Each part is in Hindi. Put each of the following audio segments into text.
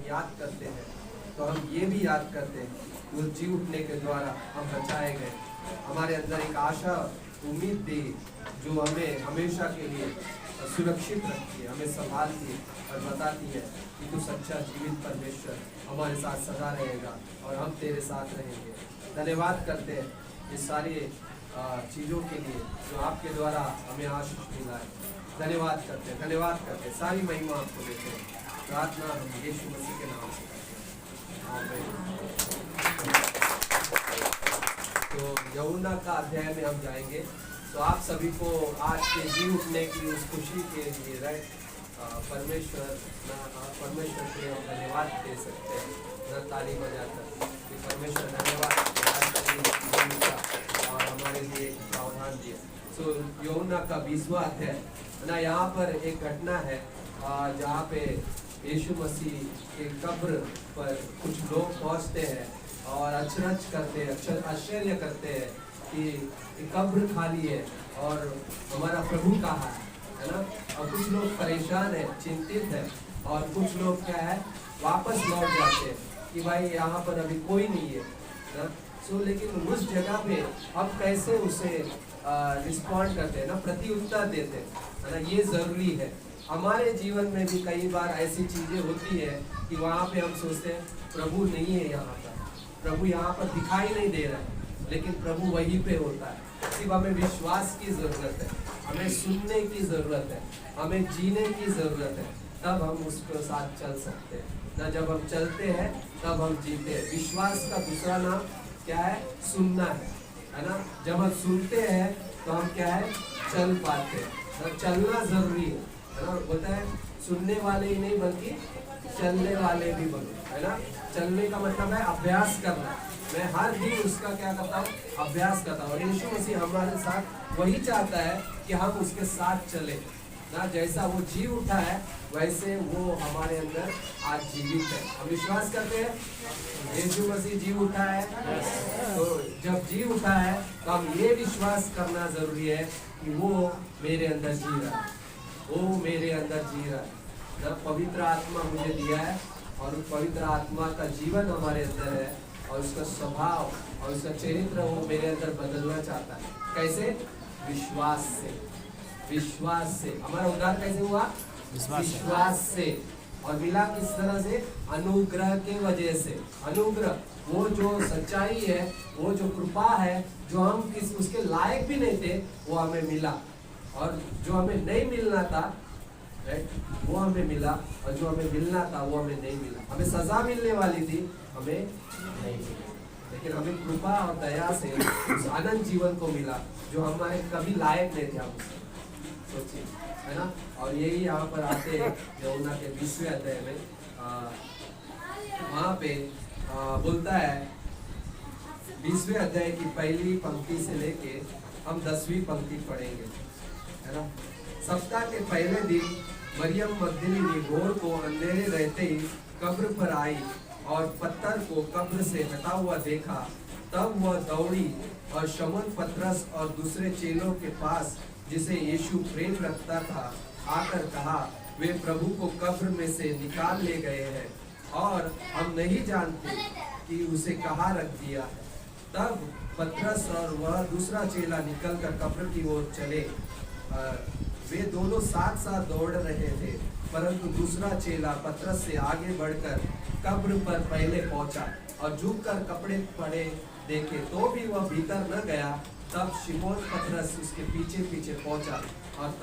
हम याद करते हैं तो हम ये भी याद करते हैं कि वो जी उठने के द्वारा हम बचाए गए। हमारे अंदर एक आशा उम्मीद दी जो हमें हमेशा के लिए सुरक्षित रखती है, हमें संभालती है और बताती है कि तू सच्चा जीवित परमेश्वर हमारे साथ सदा रहेगा और हम तेरे साथ रहेंगे। धन्यवाद करते हैं इस सारी चीज़ों के लिए जो आपके द्वारा हमें आशीष मिला है। धन्यवाद करते हैं, सारी महिमा आपको देते हैं। प्रार्थना हम यीशु मसीह के नाम से करते हैं, आमीन। तो यूहन्ना का अध्याय में हम जाएंगे। तो आप सभी को आज के जी उठने की उस खुशी के लिए परमेश्वर के हम धन्यवाद दे सकते हैं न ताली बजाकर कि परमेश्वर धन्यवाद और हमारे लिए एक प्रावधान दिया। सो यूहन्ना का 20वां अध्याय ना, यहाँ पर एक घटना है जहाँ पे यीशु मसीह के कब्र पर कुछ लोग पहुँचते हैं और अचरज करते हैं, आश्चर्य करते हैं कि कब्र खाली है और हमारा प्रभु कहाँ है ना। और कुछ लोग परेशान है, चिंतित है और कुछ लोग क्या है वापस लौट जाते हैं कि भाई यहाँ पर अभी कोई नहीं है ना। सो लेकिन उस जगह पे हम कैसे उसे रिस्पॉन्ड करते हैं ना, प्रति उत्तर देते हैं ना, ये ज़रूरी है। हमारे जीवन में भी कई बार ऐसी चीज़ें होती है कि वहाँ पे हम सोचते हैं प्रभु नहीं है यहाँ पर, प्रभु यहाँ पर दिखाई नहीं दे रहा है, लेकिन प्रभु वहीं पे होता है। सिर्फ हमें विश्वास की ज़रूरत है, हमें सुनने की ज़रूरत है, हमें जीने की ज़रूरत है, तब हम उसके साथ चल सकते हैं ना। जब हम चलते हैं तब हम जीते हैं। विश्वास का दूसरा नाम क्या है? सुनना है ना। जब हम सुनते हैं तो हम क्या है चल पाते हैं। चलना ज़रूरी है ना। बोलता है सुनने वाले ही नहीं बल्कि चलने वाले भी बनो, है ना। चलने का मतलब है अभ्यास करना। मैं हर दिन उसका क्या करता हूँ? अभ्यास करता हूँ। और यीशु मसीह हमारे साथ वही चाहता है कि हम उसके साथ चले ना। जैसा वो जी उठा है वैसे वो हमारे अंदर आज जीवित है। हम विश्वास करते हैं यीशु मसीह जी उठा है। तो जब जी उठा है तो हम ये विश्वास करना जरूरी है कि वो मेरे अंदर जी रहा है, वो मेरे अंदर जी रहा है ना। पवित्र आत्मा मुझे दिया है और उस पवित्र आत्मा का जीवन हमारे अंदर है और उसका स्वभाव और उसका चरित्र वो मेरे अंदर बदलना चाहता है। कैसे? विश्वास से। विश्वास से हमारा उद्धार कैसे हुआ? विश्वास से। और मिला किस तरह से? अनुग्रह के वजह से। अनुग्रह वो जो सच्चाई है, वो जो कृपा है, जो हम उसके लायक भी नहीं थे, वो हमें मिला। और जो हमें नहीं मिलना था वो हमें मिला, और जो हमें मिलना था वो हमें नहीं मिला। हमें सजा मिलने वाली थी, हमें नहीं मिली, लेकिन हमें कृपा और दया से उस अनंत जीवन को मिला जो हमारे कभी लायक नहीं थे। हम सोचिए, है ना। और यही यहाँ पर आते हैं यूहन्ना के 20वें अध्याय में, वहाँ पे बोलता है 20वें अध्याय की पहली पंक्ति से लेके हम 10वीं पंक्ति पढ़ेंगे, है ना। सप्ताह के पहले दिन मरियम मगदलीनी भोर को अंधेरे रहते ही कब्र पर आई और पत्थर को कब्र से हटा हुआ देखा। तब वह दौड़ी और शमौन पतरस और दूसरे चेलों के पास जिसे यीशु प्रेम रखता था आकर कहा, वे प्रभु को कब्र में से निकाल ले गए हैं और हम नहीं जानते कि उसे कहाँ रख दिया है। तब पतरस और वह दूसरा चेला निकलकर कब्र की ओर चले। वे दोनों साथ साथ दौड़ रहे थे, परंतु दूसरा चेला पतरस से आगे बढ़कर कब्र पर पहले पहुंचा और झुककर कपड़े पड़े देखे तो भी वह भीतर न गया। तब शिमोन पतरस उसके पीछे पीछे पहुंचा और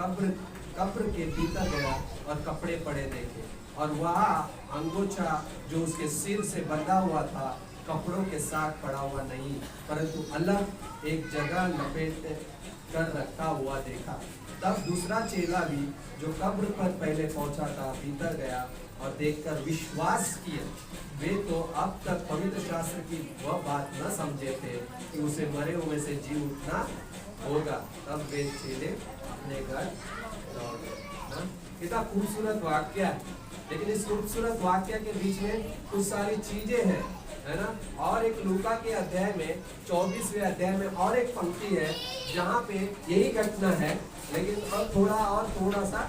कब्र के भीतर गया और कपड़े पड़े देखे, और वहाँ अंगोछा जो उसके सिर से बंधा हुआ था कपड़ों के साथ पड़ा हुआ नहीं, परंतु अलग एक जगह लपेट कर रखा हुआ देखा। तब दूसरा चेला भी जो कब्र पर पहले पहुंचा था भीतर गया और देखकर विश्वास किया। वे तो अब तक पवित्र शास्त्र की वह बात न समझे थे कि उसे मरे हुए से जी उठना होगा। तब वे चेले अपने घर लौट गए। कितना खूबसूरत वाक्य है, लेकिन इस खूबसूरत वाक्य के बीच में कुछ सारी चीजें हैं, है ना। और एक लूका के अध्याय में 24वें अध्याय में और एक पंक्ति है जहाँ पे यही घटना है, लेकिन और थोड़ा सा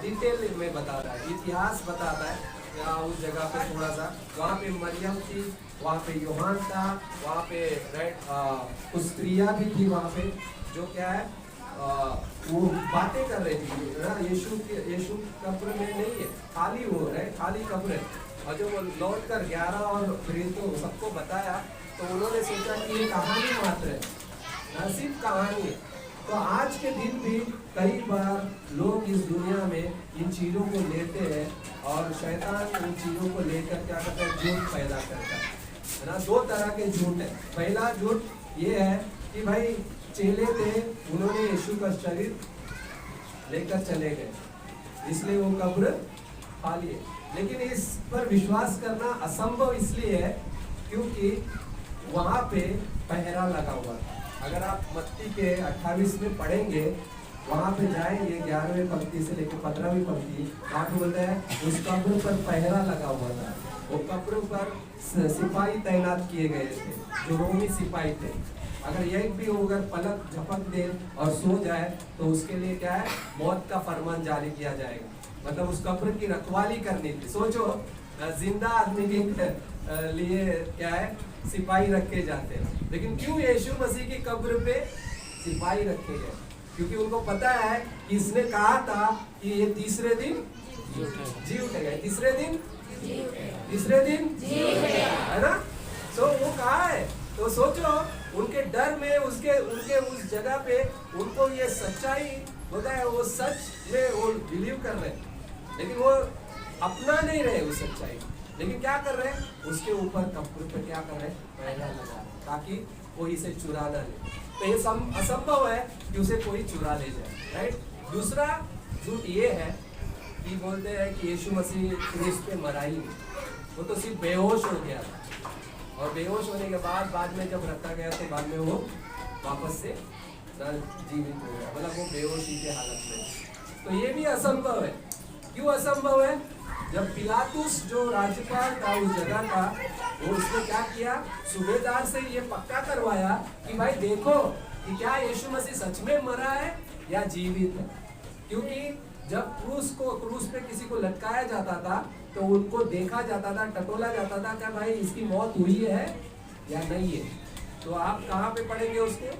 डिटेल में बता रहा है, इतिहास बताता है या उस जगह पे थोड़ा सा, वहाँ पे मरियम थी, वहाँ पे यूहान था, वहाँ पे कुछ स्त्रियाँ भी थी वहाँ पे, जो क्या है वो बातें कर रही थी ना। यीशु कब्र में नहीं है, खाली हो रहे, खाली कब्र है। और जब वो लौट कर 11 और प्रेरितों सबको बताया तो उन्होंने सोचा कि ये कहानी मात्र है, नसीब कहानी है। तो आज के दिन भी कई बार लोग इस दुनिया में इन चीज़ों को लेते हैं और शैतान उन चीज़ों को लेकर क्या करता है, झूठ पैदा करता है ना। दो तरह के झूठ है। पहला झूठ ये है कि भाई चेले थे, उन्होंने यीशु का शरीर लेकर चले गए, इसलिए वो कब्र खाली है। लेकिन इस पर विश्वास करना असंभव इसलिए है क्योंकि वहाँ पे पहरा लगा हुआ था। अगर आप मत्ती के 28 में पढ़ेंगे, वहाँ पे जाएंगे 11वीं पंक्ति से लेकर 15वीं पंक्ति, वहाँ पे बोलता है उस कब्र पर पहरा लगा हुआ था। वो कब्र पर सिपाही तैनात किए गए थे, जो रोमी सिपाही थे। अगर एक भी अगर पलक झपक दे और सो जाए तो उसके लिए क्या है, मौत का फरमान जारी किया जाएगा। मतलब उस कब्र की रखवाली करनी थी। सोचो, जिंदा आदमी के लिए क्या है, सिपाही रखे जाते हैं। लेकिन क्यों यीशु मसीह की कब्र पे सिपाही रखे गए? क्योंकि उनको पता है कि इसने कहा था कि ये तीसरे दिन जी उठेगा। तीसरे दिन है ना। तो वो कहा है, तो सोचो उनके डर में उनके उस जगह पे उनको ये सच्चाई होता है, वो सच में वो बिलीव कर रहे हैं, लेकिन वो अपना नहीं रहे उस सच्चाई। लेकिन क्या कर रहे हैं, उसके ऊपर कब्र पे क्या कर रहे हैं, पहरा लगा रहे, ताकि कोई इसे चुरा ना ले। तो ये असंभव है कि उसे कोई चुरा ले जाए, राइट। दूसरा झूठ ये है कि बोलते हैं कि यीशु मसीह क्रूस पे मरा ही नहीं, वो तो सिर्फ बेहोश हो गया था। और बेहोश होने के बाद में जब रखा गया तो बाद में वो वापस से जीवित हो गया, मतलब वो बेहोशी की हालत में। तो ये भी असंभव है। क्यों असंभव है? जब पिलातुस जो राज्यपाल था उस जगह का, वो उसने क्या किया, सूबेदार से ये पक्का करवाया कि भाई देखो कि क्या यीशु मसीह सच में मरा है या जीवित है। क्योंकि जब क्रूस पे किसी को लटकाया जाता था तो उनको देखा जाता था, टटोला जाता था कि भाई इसकी मौत हुई है या नहीं है। तो आप कहाँ पे पढ़ेंगे उसको?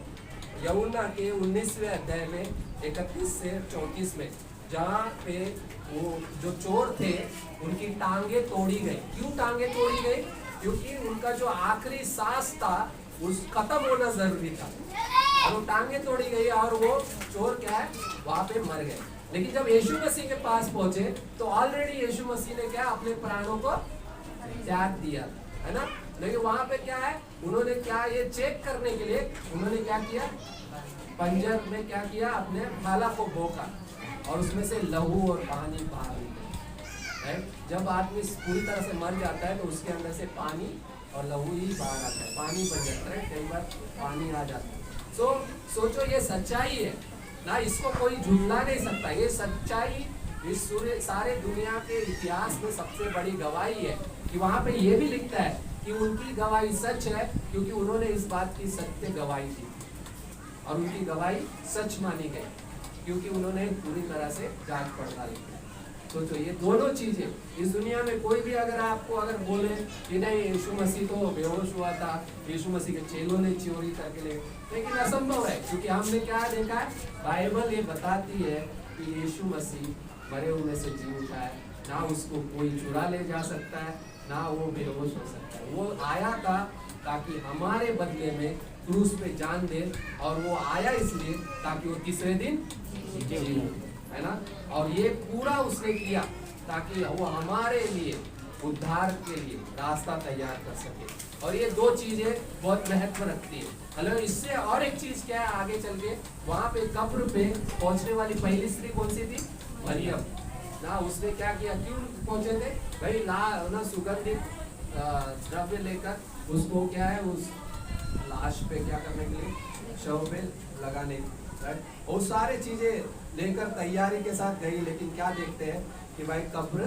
यूहन्ना के 19वें अध्याय में 31 से 34 में, जहाँ पे वो जो चोर थे उनकी टांगे तोड़ी गई। क्यों टांगे तोड़ी गई? क्योंकि उनका जो आखिरी सांस था उस खत्म होना जरूरी था, और वो टांगे तोड़ी गई और वो चोर क्या है, वहां पे मर गए। लेकिन जब यीशु मसीह के पास पहुंचे तो ऑलरेडी यीशु मसीह ने क्या, अपने प्राणों को त्याग दिया, है ना। लेकिन वहां पे क्या है, उन्होंने क्या, ये चेक करने के लिए उन्होंने क्या किया, पंजर में क्या किया, अपने भाला को भोंका और उसमें से लहू और पानी बाहर निकला। जब आदमी पूरी तरह से मर जाता है तो उसके अंदर से पानी और लहू ही बाहर आता है, पानी बन जाता है, कई बार पानी आ जाता है। सोचो ये सच्चाई है ना, इसको कोई झुठला नहीं सकता। ये सच्चाई इस सारे दुनिया के इतिहास में सबसे बड़ी गवाही है कि वहाँ पे ये भी लिखता है कि उनकी गवाही सच है, क्योंकि उन्होंने इस बात की सत्य गवाही दी और उनकी गवाही सच मानी गई, क्योंकि उन्होंने पूरी तरह से जांच पड़ताल की। सोचो ये दोनों चीजें, इस दुनिया में कोई भी अगर आपको अगर बोले कि नहीं यीशु मसीह तो बेहोश हुआ था, यीशु मसीह के चेलों ने चोरी करके ले, लेकिन असंभव है। क्योंकि हमने क्या देखा है, बाइबल ये बताती है कि यीशु मसीह मरे हुए से जी उठा है, ना उसको कोई चुरा ले जा सकता है, ना वो बेहोश हो सकता है। वो आया था ताकि हमारे बदले में क्रूस पे जान दे, और वो आया इसलिए ताकि वो तीसरे दिन है ना। और ये पूरा उसने किया ताकि वो हमारे लिए उद्धार के लिए रास्ता तैयार कर सके। और ये दो चीजें बहुत महत्व रखती है। हेलो, इससे और एक चीज क्या है, आगे चल के वहां पे कब्र पे पहुंचने वाली पहली स्त्री कौन सी थी? मरियम ना। उसने क्या किया, क्यों पहुंचे थे भाई, ना सुगंधित द्रव्य लेकर उसको क्या है, उस लाश पे क्या करने के लिए, शव पे लगाने, वो सारे चीजें लेकर तैयारी के साथ गई। लेकिन क्या देखते हैं कि भाई कब्र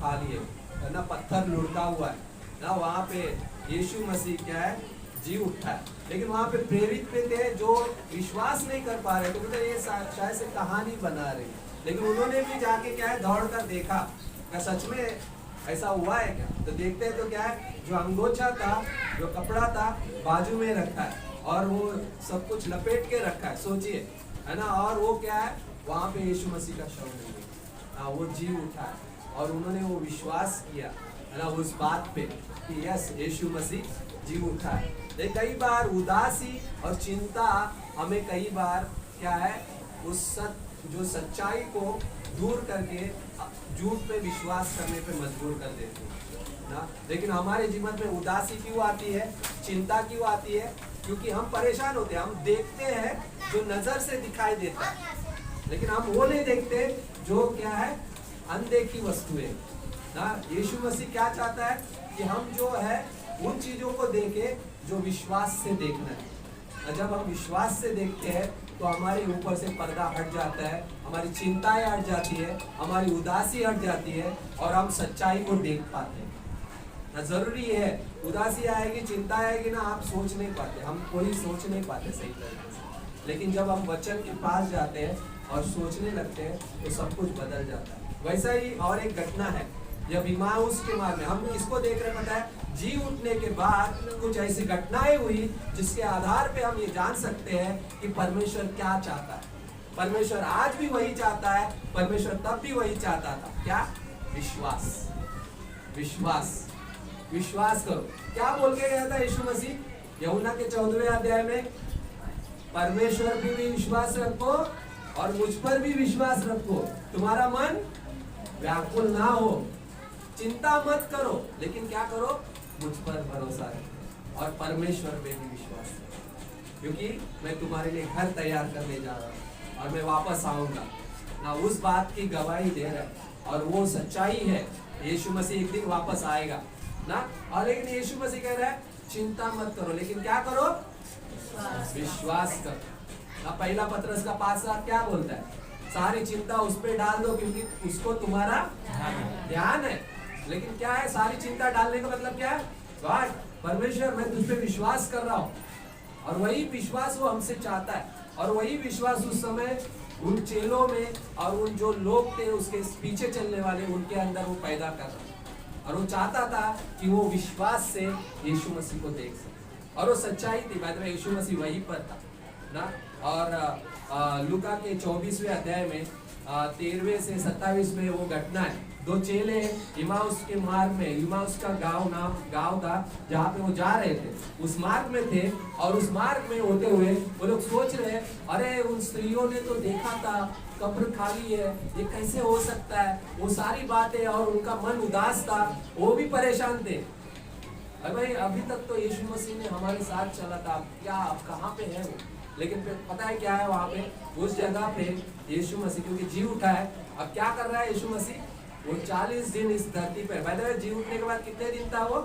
खाली है ना, पत्थर लुढ़का हुआ है ना। वहाँ पे यीशु मसीह क्या है, जी उठा है। लेकिन वहाँ पे प्रेरित पे थे जो विश्वास नहीं कर पा रहे, तो बोलते ये शायद से कहानी बना रही। लेकिन उन्होंने भी जाके क्या है, दौड़ कर देखा क्या सच में ऐसा हुआ है क्या? तो देखते हैं तो क्या है, जो अंगोछा था, जो कपड़ा था, बाजू में रखा है और वो सब कुछ लपेट के रखा है, सोचिए, है ना। और वो क्या है, वहां पे यीशु मसीह का शव नहीं है, वो जी उठा है और उन्होंने वो विश्वास किया, है ना, उस बात पे कि यस यीशु मसीह जी उठा है। कई बार उदासी और चिंता हमें कई बार क्या है, उस जो सच्चाई को दूर करके झूठ पे विश्वास करने पे मजबूर कर देती है ना। लेकिन हमारे जीवन में उदासी क्यों आती है, चिंता क्यों आती है? क्योंकि हम परेशान होते हैं, हम देखते हैं जो नजर से दिखाई देता है, लेकिन हम वो नहीं देखते जो क्या है, अनदेखी वस्तुएं ना। यीशु मसीह क्या चाहता है कि हम जो है उन चीजों को देखें जो विश्वास से देखना है। जब हम विश्वास से देखते हैं तो हमारे ऊपर से पर्दा हट जाता है, हमारी चिंताएं हट जाती है, हमारी उदासी हट जाती है और हम सच्चाई को देख पाते हैं ना। जरूरी है, उदासी आएगी, चिंता आएगी ना, आप सोच नहीं पाते, हम कोई सोच नहीं पाते सही तरीके से। लेकिन जब हम वचन के पास जाते हैं और सोचने लगते हैं तो सब कुछ बदल जाता है। वैसा ही और एक घटना है, जब इमाउस के मार्ग में हम इसको देख रहे, पता है, जी उठने के बाद कुछ ऐसी घटनाएं हुई जिसके आधार पे हम ये जान सकते हैं कि परमेश्वर क्या चाहता है। परमेश्वर आज भी वही चाहता है, परमेश्वर तब भी वही चाहता था। क्या? विश्वास। विश्वास, विश्वास करो। क्या बोल के गया था यीशु मसीह यूहन्ना के 14वें अध्याय में? परमेश्वर पे भी विश्वास रखो और मुझ पर भी विश्वास रखो, तुम्हारा मन व्याकुल ना हो, चिंता मत करो, लेकिन क्या करो, मुझ पर भरोसा रखो और परमेश्वर पे भी विश्वास रखो, क्योंकि मैं तुम्हारे लिए घर तैयार करने जा रहा हूँ और मैं वापस आऊंगा ना। उस बात की गवाही दे रहा है और वो सच्चाई है, यीशु मसीह एक दिन वापस आएगा ना। और लेकिन यीशु मसीह कह रहा है चिंता मत करो, लेकिन क्या करो, विश्वास करो ना। पहला पत्रस का 5 क्या बोलता है? सारी चिंता उस पर डाल दो क्योंकि उसको तुम्हारा ध्यान है। लेकिन क्या है, सारी चिंता डालने का मतलब क्या है? गॉड, परमेश्वर, मैं तुझ पे विश्वास कर रहा हूँ और वही विश्वास वो हमसे चाहता है। और वही विश्वास उस समय उन चेलों में और उन जो लोग थे उसके पीछे चलने वाले, उनके अंदर वो पैदा कर रहा और वो चाहता था कि वो विश्वास से यीशु मसीह को देख सके। और वो सच्चाई थी, बाद में यीशु मसीह वहीं पर था ना। और लूका के 24वें अध्याय में 13वें से 27 में वो घटना है। 2 चेले इमाउस के मार्ग में, इमाउस का गांव था जहाँ पे वो जा रहे थे, उस मार्ग में थे। और उस मार्ग में होते हुए वो लोग सोच रहे, अरे उन स्त्रियों ने तो देखा था कब्र खाली है, ये कैसे हो सकता है, वो सारी बातें, और उनका मन उदास था, वो भी परेशान थे। अरे भाई, अभी तक तो यीशु मसीह ने हमारे साथ चला था, क्या अब कहाँ पे है वो? लेकिन पता है क्या है वहाँ पे, उस जगह पे यीशु मसीह क्योंकि जी उठा है, अब क्या कर रहा है यीशु मसीह? वो 40 दिन इस धरती पे, पहले जी उठने के बाद कितने दिन था वो?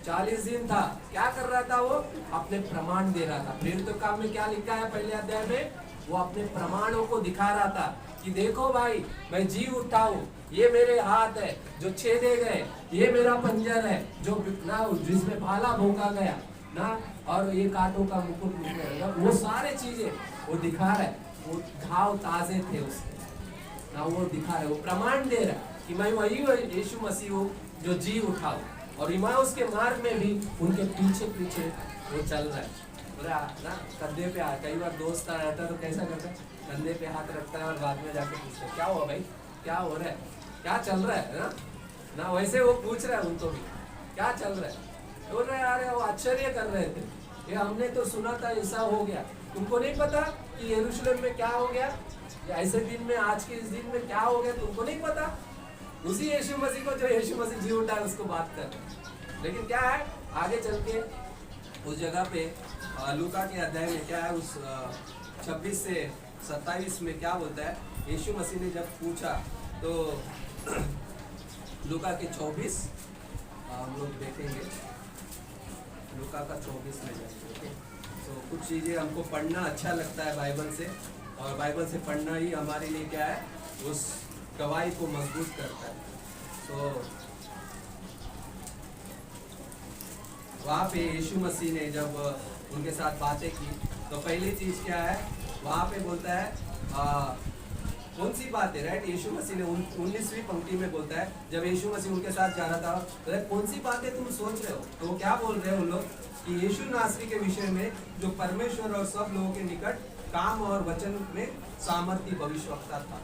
40 दिन था। क्या कर रहा था वो? अपने प्रमाण दे रहा था। प्रेरितों काम में क्या लिखा है पहले अध्याय में? वो अपने प्रमाणों को दिखा रहा था कि देखो भाई, मैं जी उठा हूँ, ये मेरे हाथ है जो छेदे गए, ये मेरा पंजर है जो ना जिसमें भाला भोंका गया ना, और ये कांटों का मुकुट निकलेगा, वो सारे चीजें वो दिखा रहा है। वो घाव ताजे थे उसके ना, वो दिखा रहा है, वो प्रमाण दे रहा है कि मैं वही यीशु मसीह हूँ जो जी उठा हूँ। और इमाउस के मार्ग में भी उनके पीछे पीछे वो चल रहा है ना। कंधे पे कई बार दोस्त रहता है तो कैसा करता है, कंधे पे हाथ रखता है और बाद में जाके पूछता है क्या हुआ भाई, क्या हो रहा है, क्या चल रहा है ना। वैसे वो पूछ रहा है उनको भी क्या चल रहा है, बोल रहे अरे वो आश्चर्य कर रहे थे, ये हमने तो सुना था ऐसा हो गया, तुमको नहीं पता कि यरूशलेम में क्या हो गया, ऐसे दिन में, आज के इस दिन में क्या हो गया, तुमको नहीं पता? उसी यीशु मसीह को जो यीशु मसीह जी उठा है उसको बात कर रहे। लेकिन क्या है, आगे चल के उस जगह पे लूका के अध्याय में क्या है, उस 26 से 27 में क्या बोलता है, यीशु मसीह ने जब पूछा तो लूका के 24 हम लोग देखेंगे, लूका का 24 में जाएंगे। तो कुछ चीज़ें हमको पढ़ना अच्छा लगता है बाइबल से, और बाइबल से पढ़ना ही हमारे लिए क्या है, उस गवाही को मजबूत करता है। तो वहाँ पे यीशु मसीह ने जब उनके साथ बातें की तो पहली चीज़ क्या है, वहाँ पे बोलता है कौन सी बात है, राइट। यीशु मसीह ने 19वीं पंक्ति में बोलता है, जब यीशु मसीह उनके साथ जा रहा था, तो कौन सी बातें तुम सोच रहे हो। तो वो क्या बोल रहे हैं उन लोग कि यीशु नासरी के विषय में जो परमेश्वर और सब लोगों के निकट काम और वचन में सामर्थ्य भविष्यवक्ता था,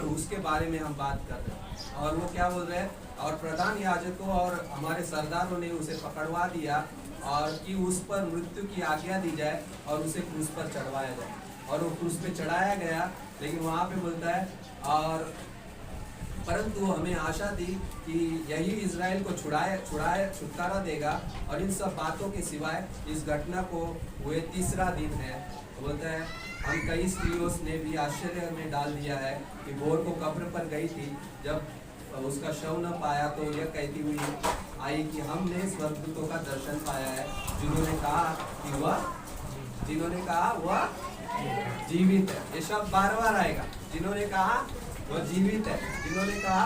उसके बारे में हम बात कर रहे हैं। और वो क्या बोल रहे हैं, और प्रधान याजकों और हमारे सरदारों ने उसे पकड़वा दिया और कि उस पर मृत्यु की आज्ञा दी जाए और उसे क्रूस पर चढ़वाया जाए। और वो क्रूस पे चढ़ाया गया, लेकिन वहाँ पे बोलता है और परंतु हमें आशा थी कि यही इजराइल को छुटकारा देगा। और इन सब बातों के सिवाय इस घटना को हुए तीसरा दिन है। तो बोलता है हम कई स्त्रियों ने भी आश्चर्य में डाल दिया है कि भोर को कब्र पर गई थी, जब उसका शव न पाया तो यह कहती हुई आई कि हमने स्वर्गदूतों का दर्शन पाया है, जिन्होंने कहा वह जीवित है। ये शब्द बार बार आएगा, जिन्होंने कहा वह जीवित है, जिन्होंने कहा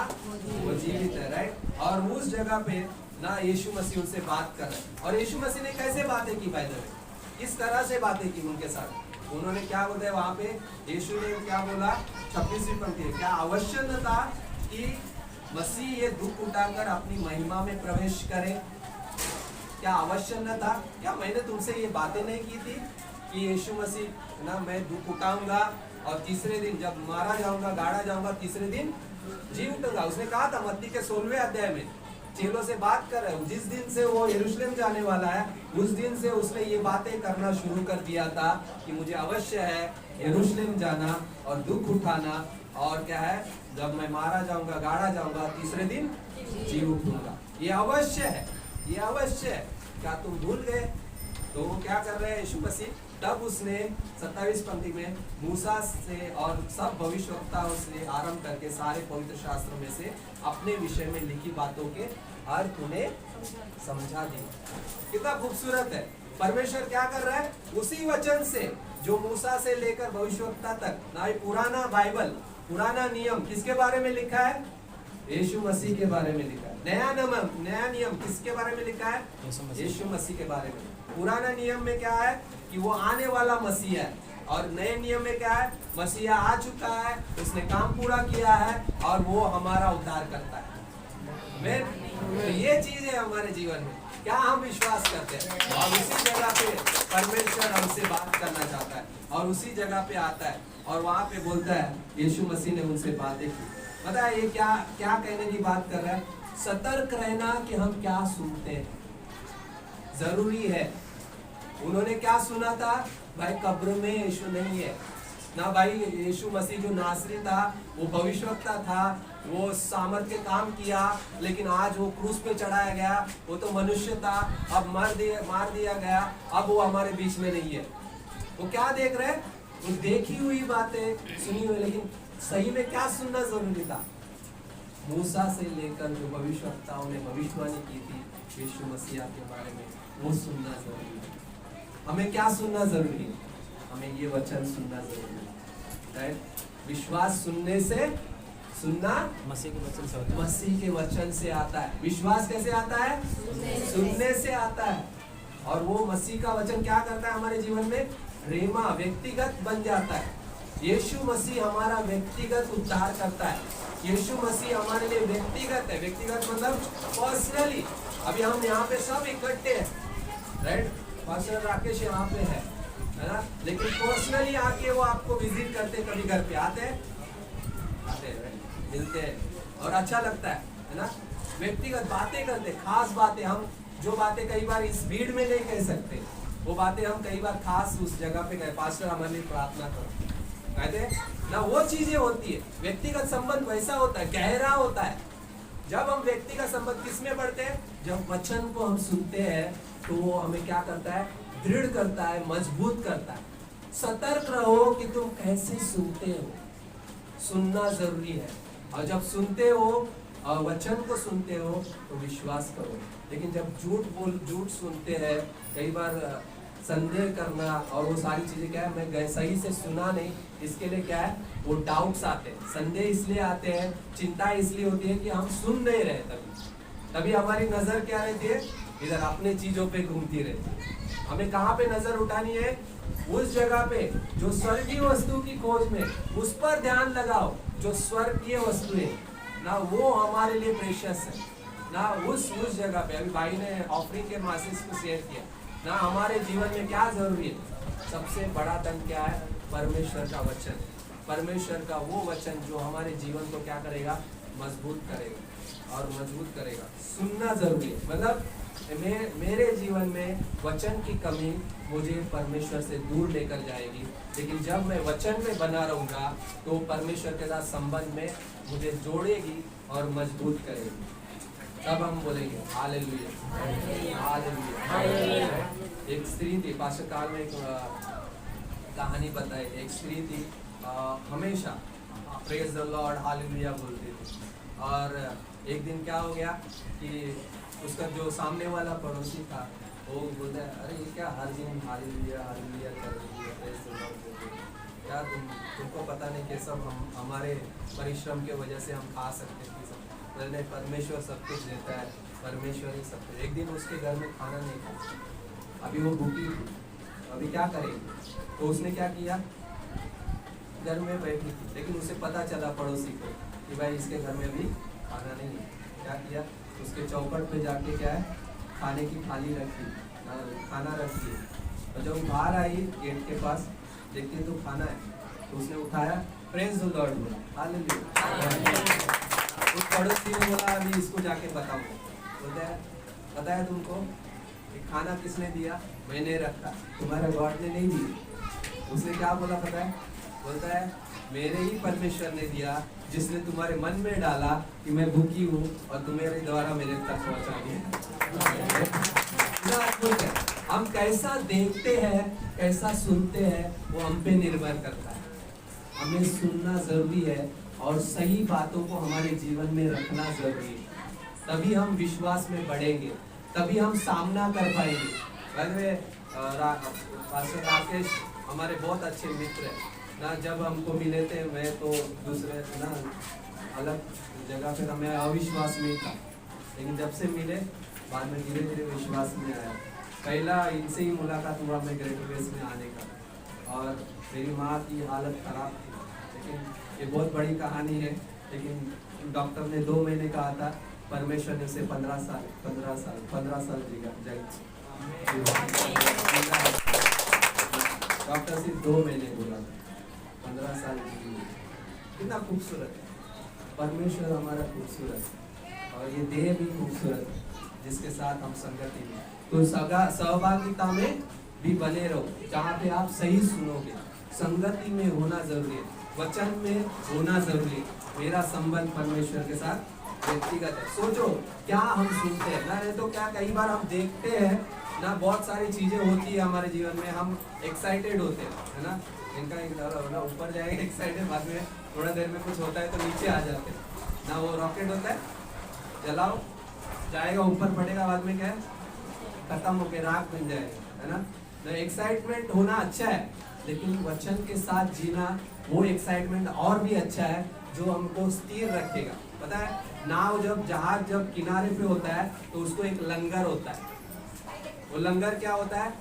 वो जीवित है, राइट। और उस जगह पे ना यीशु मसीह उनसे बात कर रहे हैं। और यीशु मसीह ने कैसे बातें की, भाई बहन, इस तरह से बातें की उनके साथ। उन्होंने क्या बोला वहाँ पे, यीशु ने क्या बोला, 26वीं पंक्ति, क्या आवश्यक न था कि मसीह ये दुख उठाकर अपनी महिमा में प्रवेश करे। क्या आवश्यक न था, क्या मैंने तुमसे ये बातें नहीं की थी कि यीशु मसीह ना मैं दुख उठाऊंगा और तीसरे दिन जब मारा जाऊंगा, गाड़ा जाऊंगा, तीसरे दिन जी उठूंगा। उसने कहा था मत्ती के 16वें अध्याय में, चेलों से बात कर रहे हो, जिस दिन से वो यरूशलेम जाने वाला है उस दिन से उसने ये बातें करना शुरू कर दिया था कि मुझे अवश्य है यरूशलेम जाना और दुख उठाना, और क्या है, जब मैं मारा जाऊंगा, गाड़ा जाऊंगा, तीसरे दिन जी उठूंगा। ये अवश्य है, ये अवश्य है। क्या तुम भूल गए। तो वो क्या कर रहे हैं यीशु मसीह, तब उसने 27 पंक्ति में मूसा से और सब भविष्यवक्ताओं से आरंभ करके सारे पवित्र शास्त्रों में से अपने विषय में लिखी बातों के अर्थ उन्हें समझा दिया। कितना खूबसूरत है। परमेश्वर क्या कर रहा है, उसी वचन से जो मूसा से लेकर भविष्यवक्ता तक, ना पुराना बाइबल, पुराना नियम किसके बारे में लिखा है, यीशु मसीह के बारे में लिखा है। नया नियम किसके बारे में लिखा है, यीशु मसीह के बारे में। पुराना नियम में क्या है कि वो आने वाला मसीह है, और नए नियम में क्या है, मसीहा आ चुका है, उसने काम पूरा किया है और वो हमारा उद्धार करता है। तो ये चीज है हमारे जीवन में, क्या हम विश्वास करते हैं। और उसी जगह पे परमेश्वर हमसे बात करना चाहता है और उसी जगह पे आता है और वहाँ पे बोलता है, यीशु मसीह ने उनसे बातें की। पता है ये क्या क्या कहने की बात कर रहा है, सतर्क रहना कि हम क्या सुनते हैं, जरूरी है। उन्होंने क्या सुना था, भाई कब्र में यीशु नहीं है ना, भाई यीशु मसीह जो नासरी था वो भविष्यवक्ता था, वो सामर्थ के काम किया, लेकिन आज वो क्रूस पे चढ़ाया गया, वो तो मनुष्य था, अब मार दिया गया, अब वो हमारे बीच में नहीं है। वो क्या देख रहे हैं, वो देखी हुई बातें सुनी हुई, लेकिन सही में क्या सुनना जरूरी था। मूसा से लेकर जो भविष्यवक्ताओं ने भविष्यवाणी की थी यीशु मसीह के बारे में, वो सुनना जरूरी है। हमें क्या सुनना जरूरी है, हमें ये वचन सुनना जरूरी है, राइट। विश्वास सुनने से, सुनना मसीह के वचन से होता है, मसीह के वचन से आता है। विश्वास कैसे आता है, सुनने से आता है। और वो मसीह का वचन क्या करता है हमारे जीवन में, रेमा, व्यक्तिगत बन जाता है। यीशु मसीह हमारा व्यक्तिगत उद्धार करता है। यीशु मसीह हमारे लिए व्यक्तिगत है। व्यक्तिगत मतलब पर्सनली। अभी हम यहाँ पे सब इकट्ठे हैं, राइट। पास्टर राकेश यहाँ पे है ना, लेकिन पर्सनली आके वो आपको विजिट करते, कभी घर पे आते हैं, मिलते हैं और अच्छा लगता है ना। व्यक्तिगत बातें करते, खास बातें, हम जो बातें कई बार इस भीड़ में नहीं कह सकते, वो बातें हम कई बार खास उस जगह पे गए, पास्टर हमारे लिए प्रार्थना करो, कहते हैं ना, वो चीजें होती है। व्यक्तिगत संबंध वैसा होता है, गहरा होता है। जब हम व्यक्तिगत संबंध किसमें बढ़ते हैं, जब वचन को हम सुनते हैं तो वो हमें क्या करता है, दृढ़ करता है, मजबूत करता है। सतर्क रहो कि तुम कैसे सुनते हो, सुनना जरूरी है। और जब सुनते हो और वचन को सुनते हो तो विश्वास करो। लेकिन जब झूठ सुनते हैं, कई बार संदेह करना और वो सारी चीजें, क्या है, मैं सही से सुना नहीं, इसके लिए क्या है, वो डाउट्स आते हैं, संदेह इसलिए आते हैं, चिंता इसलिए होती है कि हम सुन नहीं रहे। तभी हमारी नजर क्या रहती है, इधर अपने चीजों पे घूमती रहती है। हमें कहाँ पे नजर उठानी है? उस जगह पे जो स्वर्गीय वस्तु की खोज में, उस पर ध्यान लगाओ। जो स्वर्गीय वस्तुएं ना, वो हमारे लिए प्रेशियस है ना। उस जगह पे अभी भाई ने ऑफरिंग के मैसेज को शेयर किया ना, हमारे जीवन में क्या जरूरी है? सबसे बड़ा धन क्या है? परमेश्वर का वचन। परमेश्वर का वो वचन जो हमारे जीवन को क्या करेगा? मजबूत करेगा और मजबूत करेगा। सुनना जरूरी है। मतलब मेरे जीवन में वचन की कमी मुझे परमेश्वर से दूर लेकर जाएगी, लेकिन जब मैं वचन में बना रहूंगा तो परमेश्वर के साथ संबंध में मुझे जोड़ेगी और मजबूत करेगी। तब हम बोलेंगे हालेलुया, हालेलुया। एक स्त्री थी, पास्टर काल में एक कहानी बताई। एक स्त्री थी, हमेशा प्रेज द लॉर्ड, हालेलुया बोलती थी। और एक दिन क्या हो गया कि उसका जो सामने वाला पड़ोसी था, वो बोलता है, अरे ये क्या हर दिन हालेलुया हालेलुया कर रही है, प्रेज द लॉर्ड बोल रही है। क्या तुमको पता नहीं कि सब हमारे परिश्रम के वजह से हम खा सकते हैं सब? नहीं, परमेश्वर सब कुछ देता है, परमेश्वर ही सब कुछ। एक दिन उसके घर में खाना नहीं था, अभी वो भूखी थी, अभी क्या करेगी? तो उसने क्या किया? घर में बैठी थी, लेकिन उसे पता चला पड़ोसी को कि भाई इसके घर में भी खाना नहीं है। क्या किया? उसके चौखट पे जाके क्या है, खाने की थाली रखी, खाना रखी। और जब बाहर आई गेट के पास, देखती तो खाना है, तो उसने उठाया, प्रेज द लॉर्ड बोला, हालेलुया। उस पड़ोसी ने बोला, अभी इसको जाके बताऊंगा। बोलता है, पता है तुमको कि खाना किसने दिया? मैंने रखा, तुम्हारे गॉड ने नहीं दिया। उसने क्या बोला पता है? बोलता है, मेरे ही परमेश्वर ने दिया, जिसने तुम्हारे मन में डाला कि मैं भूखी हूँ और तुम्हारे द्वारा मेरे तक पहुँचा दिया। हम कैसा देखते हैं, कैसा सुनते हैं, वो हम पे निर्भर करता है। हमें सुनना जरूरी है और सही बातों को हमारे जीवन में रखना जरूरी है। तभी हम विश्वास में बढ़ेंगे, तभी हम सामना कर पाएंगे। पास्टर राकेश हमारे बहुत अच्छे मित्र हैं ना। जब हमको मिले थे, मैं तो दूसरे ना अलग जगह पे हमें अविश्वास में था, लेकिन जब से मिले बाद में धीरे धीरे विश्वास में आया। पहला इनसे ही मुलाकात हुआ मैं ग्रेजुएट में आने का, और मेरी माँ की हालत खराब थी। लेकिन ये बहुत बड़ी कहानी है, लेकिन डॉक्टर ने 2 महीने कहा था, परमेश्वर ने उसे 15 साल जीगा। डॉक्टर सिर्फ 2 महीने बोला था, 15 साल जी। कितना खूबसूरत है परमेश्वर हमारा, खूबसूरत, और ये देह भी खूबसूरत है जिसके साथ हम संगति में। तो सहभागिता में भी बने रहो, जहाँ पे आप सही सुनोगे। संगति में होना जरूरी है, वचन में होना जरूरी है। मेरा संबंध परमेश्वर के साथ व्यक्तिगत है। सोचो क्या हम सुनते हैं ना, तो क्या कई बार हम देखते हैं ना, बहुत सारी चीजें होती है हमारे जीवन में, हम एक्साइटेड होते हैं, है ना। इनका ऊपर जाएगा एक्साइटेड, बाद में थोड़ा देर में कुछ होता है तो नीचे आ जाते हैं ना। वो रॉकेट होता है, जलाओ जाएगा, ऊपर पड़ेगा, बाद में क्या है, खत्म होकर राख बन जाएगा, है ना। तो एक्साइटमेंट होना अच्छा है, लेकिन वचन के साथ जीना वो एक्साइटमेंट और भी अच्छा है, जो हमको स्थिर रखेगा। पता है, नाव जहाज जब किनारे पे होता है तो उसको एक लंगर होता है। वो लंगर क्या होता है?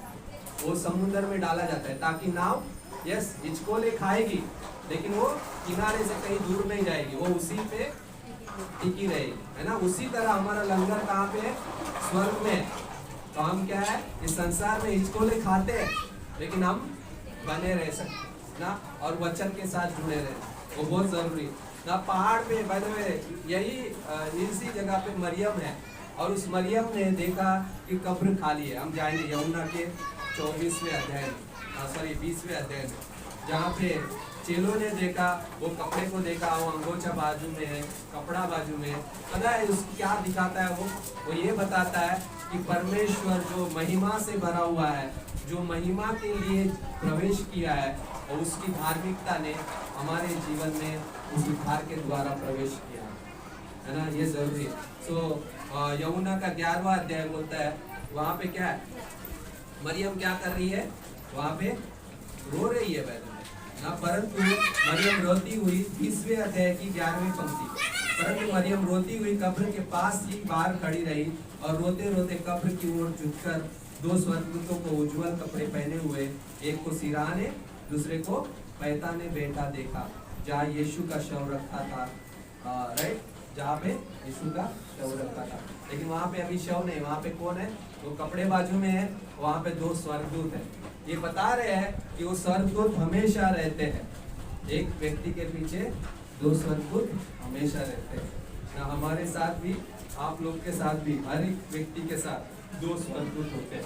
वो समुद्र में डाला जाता है ताकि नाव हिचकोले खाएगी, लेकिन वो किनारे से कहीं दूर नहीं जाएगी, वो उसी पे टिकी रहेगी, है ना। उसी तरह हमारा लंगर कहाँ पे है? स्वर्ग में। तो हम क्या है, इस संसार में हिचकोले खाते हैं, लेकिन हम बने रह सकते ना, और वचन के साथ जुड़े रहे, वो बहुत जरूरी ना। पहाड़ पे यही इसी जगह पे मरियम है, और उस मरियम ने देखा कि कब्र खाली है। हम जाएंगे यूहन्ना के 20वें अध्याय में, जहाँ पे चेलों ने देखा, वो कपड़े को देखा, वो अंगोछा बाजू में है, कपड़ा बाजू में है। पता है उस क्या दिखाता है? वो ये बताता है कि परमेश्वर जो महिमा से भरा हुआ है, जो महिमा के लिए प्रवेश किया है, और उसकी धार्मिकता ने हमारे जीवन में उस उद्धार के द्वारा प्रवेश किया है ना। ये जरूरी है। सो यूहन्ना का 11वां अध्याय बोलता है, वहाँ पे क्या है, मरियम क्या कर रही है? वहाँ पे रो रही है ना, परंतु मरियम रोती हुई, 20वें अध्याय की 11वीं पंक्ति, परंतु मरियम रोती हुई कब्र के पास ही बाहर खड़ी रही और रोते रोते कब्र की ओर झुककर दो स्वर्गदूतों को उज्जवल कपड़े पहने हुए, एक को सिरहाने दूसरे को पैताने बैठा देखा, जहाँ यीशु का शव रखा था। राइट, जहाँ पे यीशु का शव रखा था, लेकिन वहाँ पे अभी शव नहीं, वहाँ पे कौन है? वो कपड़े बाजू में है, वहाँ पे दो स्वर्गदूत हैं। ये बता रहे हैं कि वो स्वर्गदूत हमेशा रहते हैं, एक व्यक्ति के पीछे दो स्वर्गदूत हमेशा रहते हैं ना। हमारे साथ भी, आप लोग के साथ भी, हर एक व्यक्ति के साथ दो स्वर्गदूत होते हैं।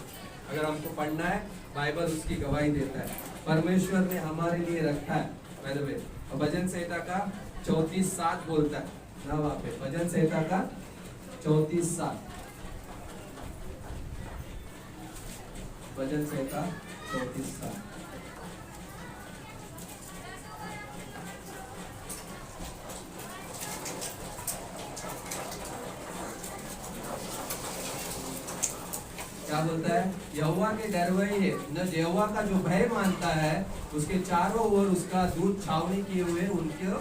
अगर हमको पढ़ना है, बाइबल उसकी गवाही देता है, परमेश्वर ने हमारे लिए रखा है। बाय द वे, भजन संहिता का 34:7 बोलता है ना, वहाँ पे भजन संहिता का 34:7, भजन संहिता 34:7। क्या बोलता है? यहोवा के डर वही है न, यहोवा का जो भय मानता है उसके चारों ओर उसका दूत छावनी किए हुए उनको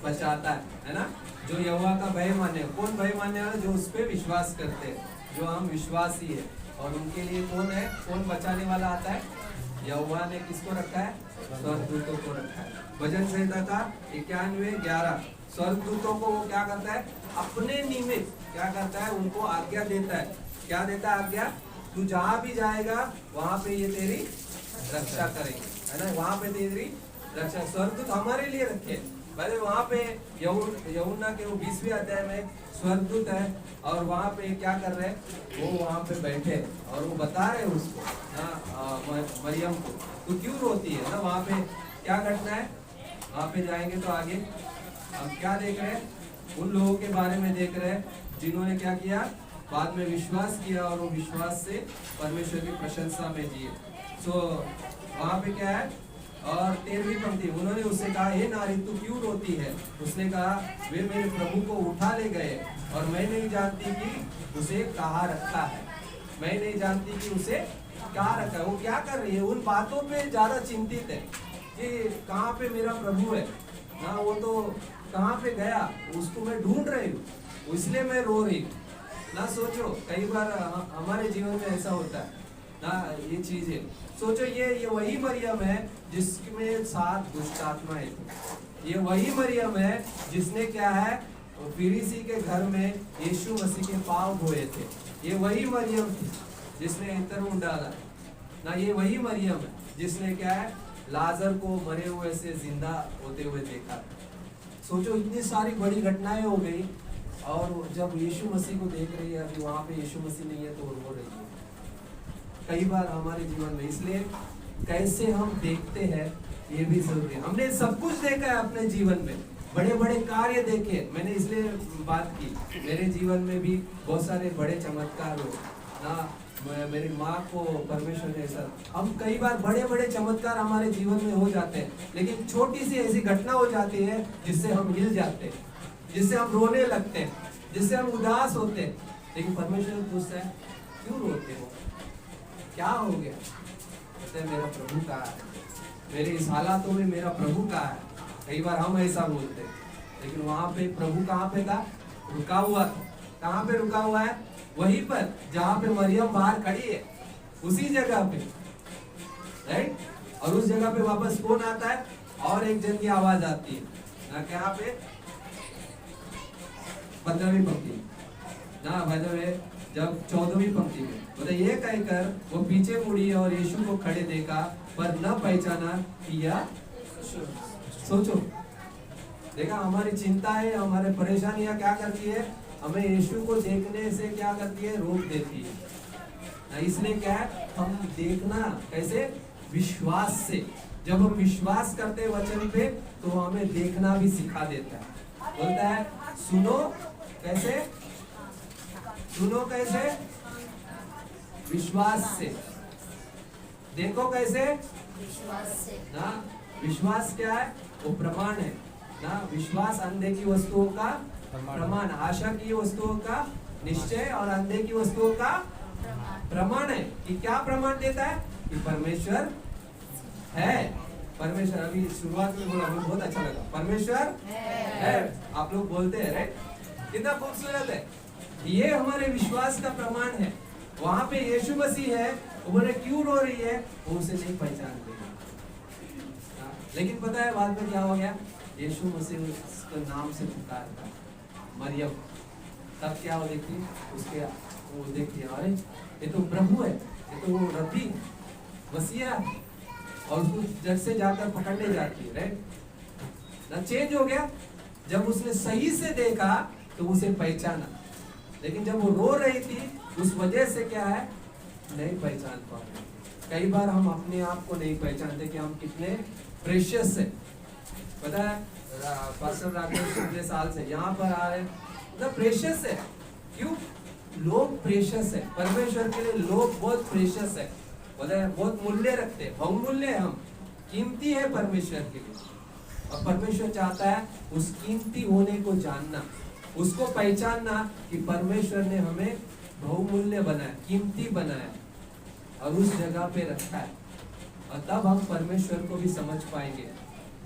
बचाता है ना। जो यहोवा का भय माने, कौन भय मानने वाला? जो उस पर विश्वास करते हैं, जो हम विश्वासी है। और उनके लिए कौन है? कौन बचाने वाला आता है? यहोवा ने किसको रखा है? स्वर्गदूतों को रखा है। भजन संहिता का 91:11, स्वर्गदूतों को वो क्या करता है? अपने निमित्त क्या करता है? उनको आज्ञा देता है। क्या देता है आज्ञा? तू जहाँ भी जाएगा वहां पे ये तेरी रक्षा करेंगे, है ना। वहां पे तेरी रक्षा स्वर्गदूत हमारे लिए रखे। पहले वहां पे यूहन्ना के वो 20वें अध्याय में स्वर्गदूत है, और वहां पे क्या कर रहे हैं? वो वहां पे बैठे और वो बता रहे उसको ना, मरियम को, तू क्यों रोती है ना। वहां पे क्या घटना है? वहां पे जाएंगे तो आगे हम क्या देख रहे हैं? उन लोगों के बारे में देख रहे हैं जिन्होंने क्या किया? बाद में विश्वास किया, और वो विश्वास से परमेश्वर की प्रशंसा में जिए। सो वहाँ पे क्या है? और 13वीं पंक्ति, उन्होंने उससे कहा, हे नारी तू क्यों रोती है? उसने कहा, वे मेरे प्रभु को उठा ले गए, और मैं नहीं जानती कि उसे कहाँ रखा है। मैं नहीं जानती कि उसे कहाँ रखा है। वो क्या कर रही है? उन बातों पे ज्यादा चिंतित है कि कहाँ पे मेरा प्रभु है ना, वो तो कहाँ पे गया, उसको मैं ढूंढ रही हूँ, इसलिए मैं रो रही हूँ ना। सोचो कई बार हमारे जीवन में ऐसा होता है ना, ये चीज है। सोचो ये वही मरियम है जिसमें 7 दुष्ट आत्माएं थी। ये वही मरियम है जिसने क्या है? फरीसी के घर में यीशु मसीह के पांव धोए थे। ये वही मरियम थी जिसने इत्र डाला ना। ये वही मरियम है जिसने क्या है? लाजर को मरे हुए से जिंदा होते हुए देखा। सोचो इतनी सारी बड़ी घटनाएं हो गई, और जब यीशु मसीह को देख रही है, अभी वहाँ पे यीशु मसीह नहीं है तो रो रही है। कई बार हमारे जीवन में, इसलिए कैसे हम देखते हैं ये भी जरूरी है। हमने सब कुछ देखा है अपने जीवन में, बड़े बड़े कार्य देखे। मैंने इसलिए बात की, मेरे जीवन में भी बहुत सारे बड़े चमत्कार हो ना। मेरी माँ को परमेश्वर ने ऐसा, हम कई बार बड़े बड़े चमत्कार हमारे जीवन में हो जाते हैं, लेकिन छोटी सी ऐसी घटना हो जाती है जिससे हम हिल जाते हैं, जिससे हम रोने लगते हैं, जिससे हम उदास होते हैं। लेकिन परमेश्वर पूछता है, क्यों रोते हो? क्या हो गया? कहते हैं, मेरा प्रभु कहाँ है? मेरे इस हालातों में मेरा प्रभु कहाँ है? कई बार हम ऐसा बोलते हैं, लेकिन वहां पे प्रभु कहाँ पे था? रुका हुआ था। कहाँ पे रुका हुआ है? वहीं पर जहाँ पे मरियम बाहर खड़ी है, उसी जगह पे, राइट। और उस जगह पे वापस कौन आता है? और एक जन की आवाज आती है ना। क्या पे? 15वीं पंक्ति ना, भाई जब 14वीं पंक्ति में बोले, ये कहकर वो पीछे मुड़ी और यीशु को खड़े देखा, पर न पहचाना कि यह। सोचो, देखा हमारी चिंताएं, हमारे परेशानियां क्या करती है? हमें यीशु को देखने से क्या करती है? रोक देती है। इसलिए क्या है? हम देखना कैसे? विश्वास से। जब हम विश्वास करते हैं वचन पे, तो हमें देखना भी सिखा देता है। बोलता है सुनो, कैसे? सुनो कैसे? विश्वास से। देखो कैसे? विश्वास से ना। विश्वास क्या है? वो प्रमाण है ना। विश्वास अंधे की वस्तुओं का प्रमाण, आशा की वस्तुओं का निश्चय, और अंधे की वस्तुओं का प्रमाण है। कि क्या प्रमाण देता है? कि परमेश्वर है। परमेश्वर, अभी शुरुआत में बोला, मुझे बहुत अच्छा लगा, परमेश्वर है। आप लोग बोलते हैं, राइट? कितना खूबसूरत है। ये हमारे विश्वास का प्रमाण है। वहां पे यीशु मसीह है, वो बोले क्यों रो रही है, वो उसे नहीं पहचान रही। लेकिन पता है बाद में क्या हो गया, यीशु मसीह उसके नाम से पुकारता मरियम, तब क्या हो देखती उसके, वो देखती अरे ये तो प्रभु है, ये तो वो रब्बी मसीहा, और उसको जट से जाकर पकड़ने जाती है। राइट ना, चेंज हो गया। जब उसने सही से देखा तो उसे पहचाना, लेकिन जब वो रो रही थी उस वजह से क्या है, नहीं पहचान पा रहे। कई बार हम अपने आप को नहीं पहचानते कि हम कितने प्रेशियस है। पता है पास्टर राकेश पिछले साल से यहाँ पर आ रहे हैं, प्रेशियस है। क्यों? लोग प्रेशियस है, परमेश्वर के लिए लोग बहुत प्रेशियस है, पता है बहुत मूल्य रखते हैं, बहुमूल्य है, हम कीमती है परमेश्वर के लिए। और परमेश्वर चाहता है उस कीमती होने को जानना, उसको पहचानना कि परमेश्वर ने हमें बहुमूल्य बनाया, कीमती बनाया और उस जगह पे रखा है। और तब हम परमेश्वर को भी समझ पाएंगे,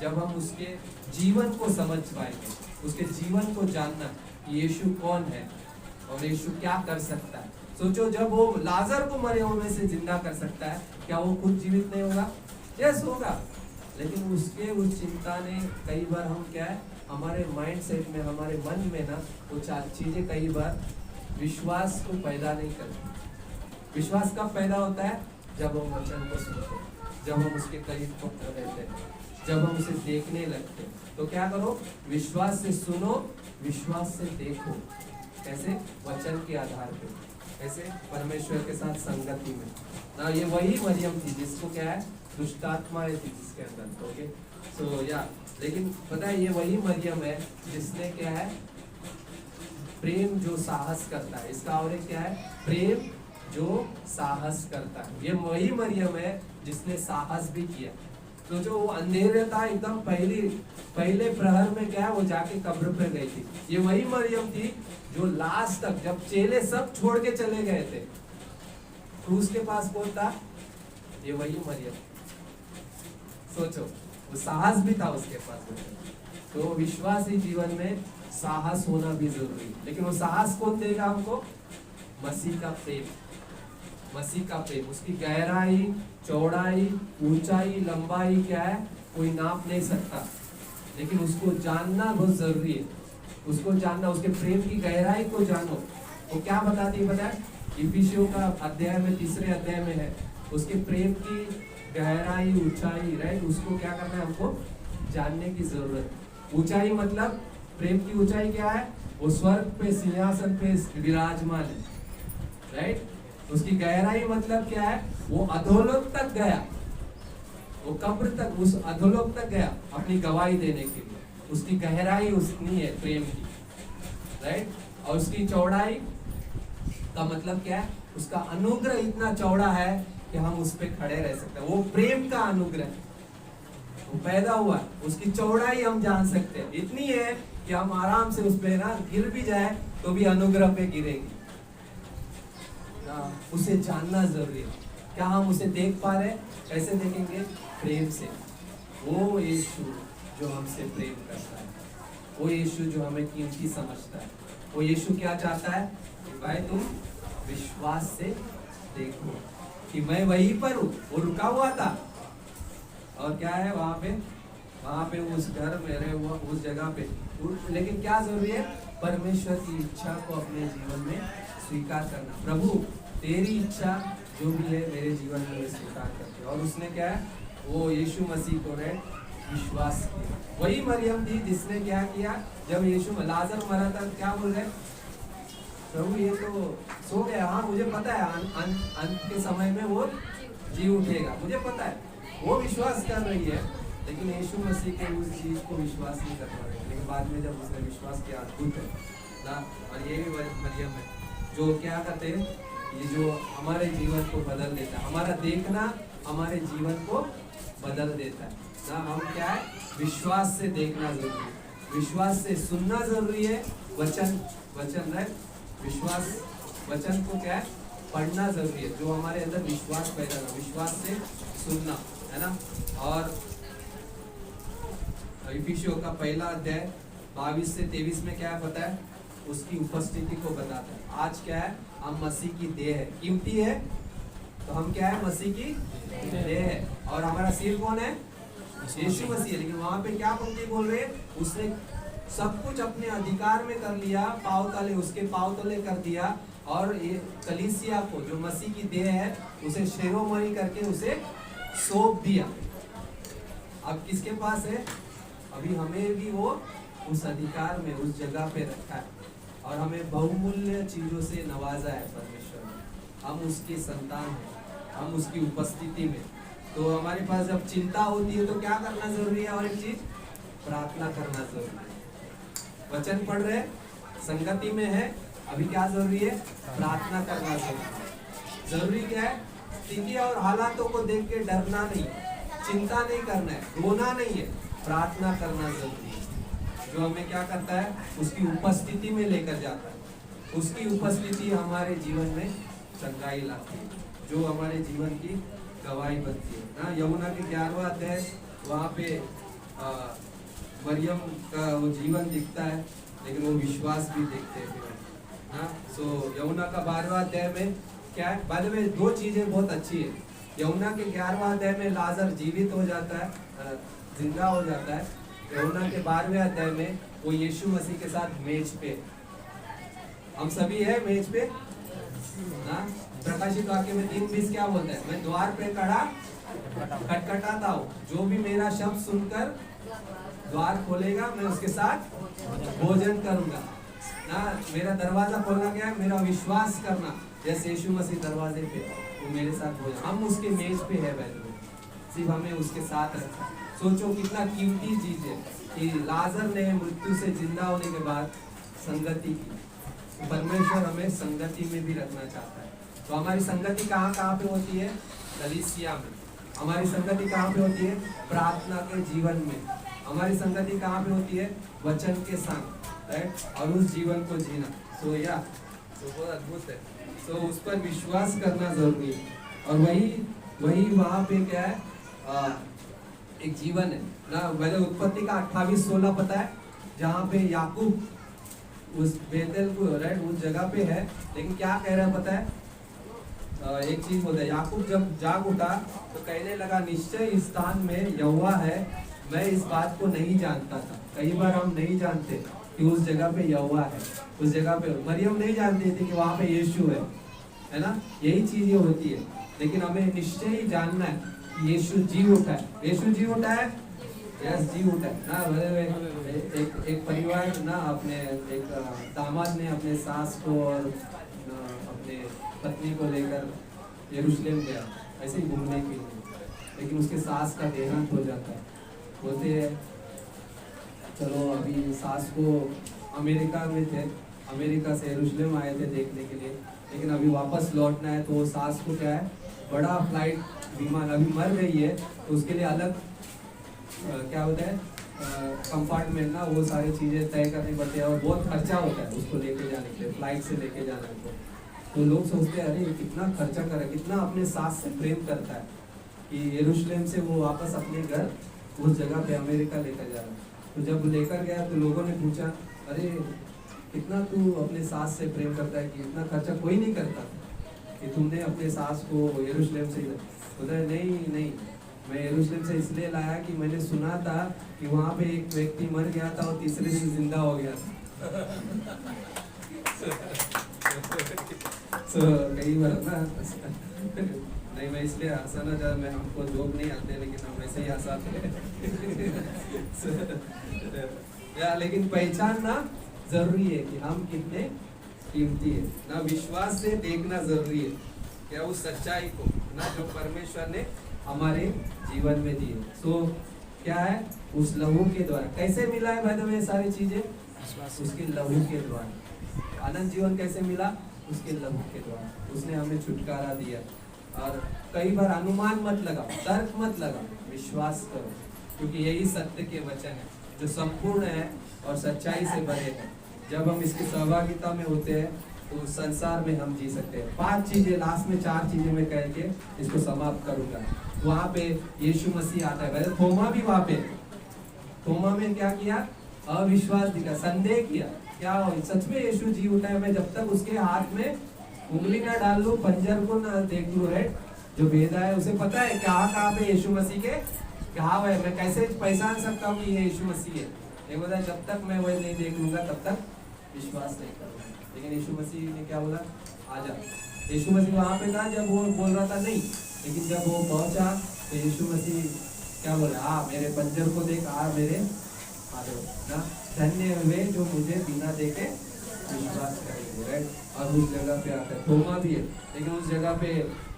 जब हम उसके जीवन को समझ पाएंगे, उसके जीवन को जानना कि यीशु कौन है और यीशु क्या कर सकता है। सोचो, जब वो लाजर को मरे हुए में से जिंदा कर सकता है, क्या वो खुद जीवित नहीं होगा? यस होगा। लेकिन उसके उस चिंता ने कई बार हम क्या है, हमारे माइंड सेट में, हमारे मन में ना वो चीजें कई बार विश्वास को पैदा नहीं करती। विश्वास कब पैदा होता है? जब हम वचन को सुनते हैं, जब हम उसके करीब रहते हैं, जब हम उसे देखने लगते हैं। तो क्या करो, विश्वास से सुनो, विश्वास से देखो। कैसे? वचन के आधार पे, कैसे? परमेश्वर के साथ संगति में ना। ये वही मरियम थी जिसको क्या है, दुष्ट आत्माएं थी जिसके अंदर। ओके सो या, लेकिन पता है ये वही मरियम है जिसने क्या है, प्रेम जो साहस करता है। इसका और एक क्या है, प्रेम जो साहस करता है। ये वही मरियम है जिसने साहस भी किया। तो जो वो अंधेरे था एकदम पहले प्रहर में क्या है, वो जाके कब्र पे गई थी। ये वही मरियम थी जो लास्ट तक, जब चेले सब छोड़ के चले गए थे, तो उसके पास कौन था? ये वही मरियम। सोचो, वो साहस भी था उसके पास। तो विश्वासी जीवन में साहस होना भी जरूरी है। लेकिन वो साहस कौन देगा हमको? मसीह का प्रेम। मसीह का प्रेम, उसकी गहराई, चौड़ाई, ऊंचाई, लंबाई क्या है, कोई नाप नहीं सकता। लेकिन उसको जानना बहुत जरूरी है। उसको जानना, उसके प्रेम की गहराई को जानो। वो क्या बताती है पता है? इफिसियों का अध्याय में, 3 अध्याय में है, उसके प्रेम की गहराई, ऊंचाई। राइट, उसको क्या करना है, हमको जानने की जरूरत। ऊंचाई मतलब, प्रेम की ऊंचाई क्या है? वो स्वर्ग पे सिंहासन पे विराजमान है। राइट, उसकी गहराई मतलब क्या है? वो अधोलोक तक गया, वो कब्र तक, उस अधोलोक तक गया अपनी गवाही देने के लिए। उसकी गहराई उतनी है प्रेम की। राइट, और उसकी चौड़ाई का मतलब क्या है? उसका अनुग्रह इतना चौड़ा है कि हम उस पे खड़े रह सकते हैं। वो प्रेम का अनुग्रह, वो पैदा हुआ, उसकी चौड़ाई हम जान सकते हैं। इतनी है कि हम आराम से उस पे ना गिर भी जाए तो भी अनुग्रह पे गिरेगी। उसे जानना जरूरी है। क्या हम उसे देख पा रहे? कैसे देखेंगे? प्रेम से। वो यीशु जो हमसे प्रेम करता है, वो यीशु जो हमें कीमती समझता है, वो यीशु क्या चाहता है कि भाई तुम विश्वास से देखो कि मैं वहीं पर हूँ। वो रुका हुआ था, और क्या है वहां पे उस घर में रहे हुआ, उस जगह पे। लेकिन क्या जरूरी है? परमेश्वर की इच्छा को अपने जीवन में स्वीकार करना। प्रभु तेरी इच्छा जो भी है मेरे जीवन में स्वीकार करते। और उसने क्या है, वो यीशु मसीह को ने विश्वास किया। वही मरियम थी जिसने क्या किया, जब यीशु लाजर मरा था, क्या बोल रहे? प्रभु ये तो सो गया। हाँ मुझे पता है अंत के समय में वो जी उठेगा, मुझे पता है। वो विश्वास कर रही है, लेकिन यीशु मसीह के उस चीज को विश्वास नहीं कर पा रही। लेकिन बाद में जब उसने विश्वास किया, अद्भुत है ना। और ये भी मरियम है जो क्या करते हैं, ये जो हमारे जीवन को बदल देता है। हमारा देखना हमारे जीवन को बदल देता है ना। हम क्या है, विश्वास से देखना जरूरी है, विश्वास से सुनना जरूरी है। वचन है, विश्वास वचन को क्या है, पढ़ना जरूरी है, जो हमारे अंदर विश्वास पैदा हो, विश्वास से सुनना, है ना। और इफिसियों का 1 अध्याय 22 से 23 में क्या पता है, उसकी उपस्थिति को बताता है। आज क्या है, हम मसीह की देह है, कीमती है, तो हम क्या है, मसीह की देह है। और हमारा सिर कौन है, यीशु मसीह। लेकिन वहां पे क्या पंक्ति बोल रहे हैं, उसने सब कुछ अपने अधिकार में कर लिया, पाँव तले, उसके पाँव तले कर दिया, और ये कलीसिया को जो मसीह की देह है उसे शिरोमणि करके उसे सौंप दिया। अब किसके पास है, अभी हमें भी वो उस अधिकार में, उस जगह पे रखा है, और हमें बहुमूल्य चीजों से नवाजा है परमेश्वर ने। हम उसकी संतान हैं, हम उसकी उपस्थिति में। तो हमारे पास जब चिंता होती है तो क्या करना जरूरी है, और एक चीज प्रार्थना करना जरूरी है। वचन पढ़ रहे, संगति में है, अभी क्या जरूरी है, प्रार्थना करना जरूरी क्या है, स्थिति और हालातों को देख के डरना नहीं, चिंता नहीं करना है, रोना नहीं है, प्रार्थना करना जरूरी है। जो हमें क्या करता है, उसकी उपस्थिति में लेकर जाता है। उसकी उपस्थिति हमारे जीवन में चंगाई लाती है, जो हमारे जीवन की गवाही बनती है ना। यमुना के 11वां अध्याय, वहाँ पे मरियम का वो जीवन दिखता है, लेकिन वो विश्वास भी देखते हैं ना। सो यमुना का 12वां अध्याय में क्या है, बाद में दो चीजें बहुत अच्छी है। यमुना के 11वां अध्याय में लाजर जीवित हो जाता है, जिंदा हो जाता है। यमुना के 12वें अध्याय में वो यीशु मसीह के साथ मेज पे, हम सभी है मेज पे ना। प्रकाशित वाक्य में 3:20 क्या बोलता है, मैं द्वार पे खड़ा खटखटाता हूँ, जो भी मेरा शब्द सुनकर द्वार खोलेगा, मैं उसके साथ भोजन करूंगा ना। मेरा दरवाजा खोलना क्या है, मेरा विश्वास करना, जैसे यीशु मसीह दरवाजे पे, वो मेरे साथ भोजन। हम उसके मेज पे है बैठे, सिर्फ हमें उसके साथ रखा। सोचो कितना कीमती चीज है कि लाजर ने मृत्यु से जिंदा होने के बाद संगति की। परमेश्वर हमें संगति में भी रखना चाहता है। तो हमारी संगति कहाँ कहाँ पे होती है, कलीसिया में। हमारी संगति कहाँ पे होती है, प्रार्थना के जीवन में। हमारी संगति कहाँ पे होती है, वचन के संग, राइट, और उस जीवन को जीना। सो या बहुत अद्भुत है। सो उस पर विश्वास करना जरूरी है, और वही वहाँ पे क्या है, एक जीवन है ना। मैंने उत्पत्ति का 28:16 पता है, जहाँ पे याकूब उस बेतेल को, राइट, उस जगह पे है, लेकिन क्या कह रहा है पता है, एक चीज होता है, याकूब जब जाग उठा तो कहने लगा, निश्चय इस स्थान में यहोवा है, मैं इस बात को नहीं जानता था। कई बार हम नहीं जानते कि उस जगह पे यहोवा है, उस जगह पे मरियम नहीं जानती थी कि वहाँ पे यीशु है ना। यही चीजें होती है, लेकिन हमें निश्चय ही जानना है कि यीशु जी उठा है। यीशु जी उठा है, यस जी उठा है ना। एक परिवार ना, अपने एक दामाद ने अपने सास को और अपने पत्नी को लेकर यरूशलेम गया ऐसे ही घूमने के लिए, लेकिन उसके सास का देहांत हो जाता है। बोलते हैं चलो, अभी सास को अमेरिका में थे, अमेरिका से यरूशलेम आए थे देखने के लिए, लेकिन अभी वापस लौटना है। तो सास को क्या है, बड़ा फ्लाइट विमान, अभी मर गई है तो उसके लिए अलग क्या होता है, कंपार्टमेंट ना, वो सारी चीज़ें तय करनी पड़ती है, और बहुत खर्चा होता है उसको लेके जाने के लिए, फ्लाइट से लेके जाना है। तो लोग सोचते हैं अरे कितना खर्चा कर रहा है, कितना अपने सास से प्रेम करता है कि यरूशलेम से वो वापस अपने घर उस जगह पे अमेरिका लेकर जा रहा है। तो जब लेकर गया तो लोगों ने पूछा, अरे कितना तू अपने सास से प्रेम करता है कि इतना खर्चा कोई नहीं करता कि तुमने अपने सास को यरूशलेम से। बोला नहीं, मैं यरूशलेम से इसलिए लाया कि मैंने सुना था कि वहाँ पे एक व्यक्ति मर गया था और तीसरे दिन जिंदा हो गया था। So, कई बार ना नहीं, मैं इसलिए हंसाना चाहता, मैं हमको जोक नहीं आते, लेकिन हम वैसे ही हंसाते हैं। लेकिन पहचानना जरूरी है कि हम कितने कीमती है ना। विश्वास से देखना जरूरी है क्या उस सच्चाई को ना, जो परमेश्वर ने हमारे जीवन में दी है। सो क्या है, उस लहू के द्वारा। कैसे मिला है भाई हमें सारी चीजें, उसके लहू के द्वारा। आनंद जीवन कैसे मिला, उसके लहू के द्वारा। उसने हमें छुटकारा दिया। और कई बार अनुमान मत लगाओ, तर्क मत लगाओ, विश्वास करो, क्योंकि यही सत्य के वचन है जो संपूर्ण है और सच्चाई से भरे हैं। जब हम इसकी सहभागिता में होते हैं तो संसार में हम जी सकते हैं। 5 चीजें, लास्ट में 4 चीजें मैं कह के इसको समाप्त करूंगा। वहाँ पे यीशु मसीह आता है। थोमा भी वहाँ पे, थोमा में क्या किया, अविश्वास दिखा, संदेह किया, क्या हो, सच में यीशु जी उठा है, मैं जब तक उसके हाथ में उंगली ना डाल लूं, पंजर को ना देख लूं, राइट, जो भेदा है उसे पता है कहाँ पे यीशु मसीह के घाव है, मैं कैसे पहचान सकता हूँ कि ये यीशु मसीह है। ये बोला जब तक मैं वही नहीं देख लूंगा तब तक विश्वास नहीं करूंगा। लेकिन यीशु मसीह ने क्या बोला, आजा। यीशु मसीह वहां पे था जब वो बोल रहा था नहीं, लेकिन जब वो पहुंचा तो यीशु मसीह क्या बोला, आ मेरे पंजर को देख, आ मेरे हाथों ना, धन्य हुए जो मुझे बिना देखे विश्वास करेंगे, राइट। और उस जगह पे आता है थोमा भी है, लेकिन उस जगह पे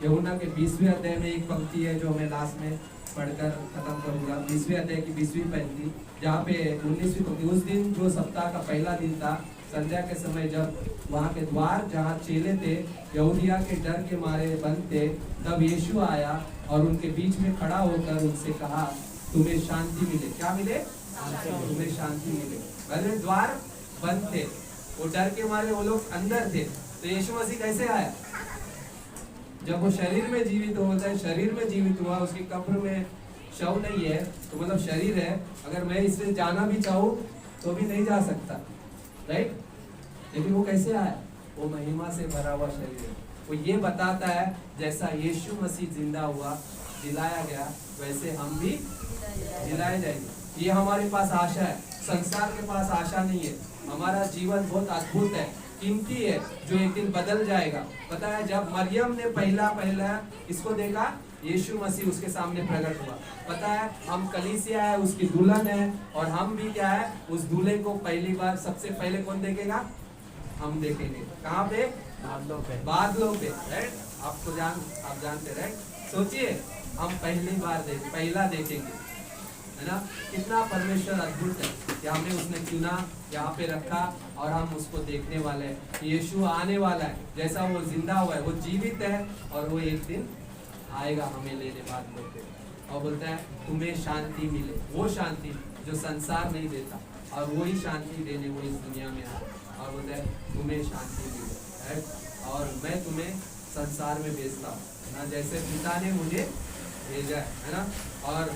यूहन्ना के 20वें अध्याय में एक पंक्ति है जो मैं लास्ट में पढ़कर खत्म करूंगा। 20वें अध्याय की 20वीं पंक्ति, जहाँ पे 19वीं पंक्ति, उस दिन जो सप्ताह का पहला दिन था, संध्या के समय जब वहाँ के द्वार जहाँ चेले थे यहूदिया के डर के मारे बंद थे, तब यीशु आया और उनके बीच में खड़ा होकर उनसे कहा, तुम्हें शांति मिले। क्या मिले? तुम्हें शांति मिले। पहले द्वार बंद थे, वो डर के मारे वो लोग अंदर थे, तो यीशु मसीह कैसे आया? जब वो शरीर में जीवित होता है, शरीर में जीवित हुआ, उसकी कब्र में शव नहीं है, तो मतलब शरीर है, अगर मैं इससे जाना भी चाहूँ तो भी नहीं जा सकता, राइट। लेकिन वो कैसे आया? वो महिमा से भरा हुआ शरीर है। वो ये बताता है जैसा यीशु मसीह जिंदा हुआ, जिलाया गया, वैसे हम भी जिलाए जाएंगे। ये हमारे पास आशा है, संसार के पास आशा नहीं है। हमारा जीवन बहुत अद्भुत है, कीमती है, जो एक दिन बदल जाएगा। पता है जब मरियम ने पहला इसको देखा, यीशु मसीह उसके सामने प्रकट हुआ। पता है हम कलीसिया है, उसकी दुल्हन है, और हम भी क्या है, उस दूल्हे को पहली बार सबसे पहले कौन देखेगा? हम देखेंगे। कहाँ पे? बादलों पे, राइट। आप जानते, राइट। सोचिए हम पहला देखेंगे, है ना। कितना परमेश्वर अद्भुत है कि हमें उसने चुना, यहाँ पे रखा, और हम उसको देखने वाले हैं। यीशु आने वाला है, जैसा वो जिंदा हुआ है, वो जीवित है, और वो एक दिन आएगा हमें लेने बादलों पे, और बोलता है तुम्हें शांति मिले। वो शांति जो संसार नहीं देता, और वही शांति देने वो इस दुनिया में आया, और बोलता है तुम्हें शांति मिले, राइट। और मैं तुम्हें संसार में भेजता हूँ ना, जैसे पिता ने मुझे भेजा है ना। और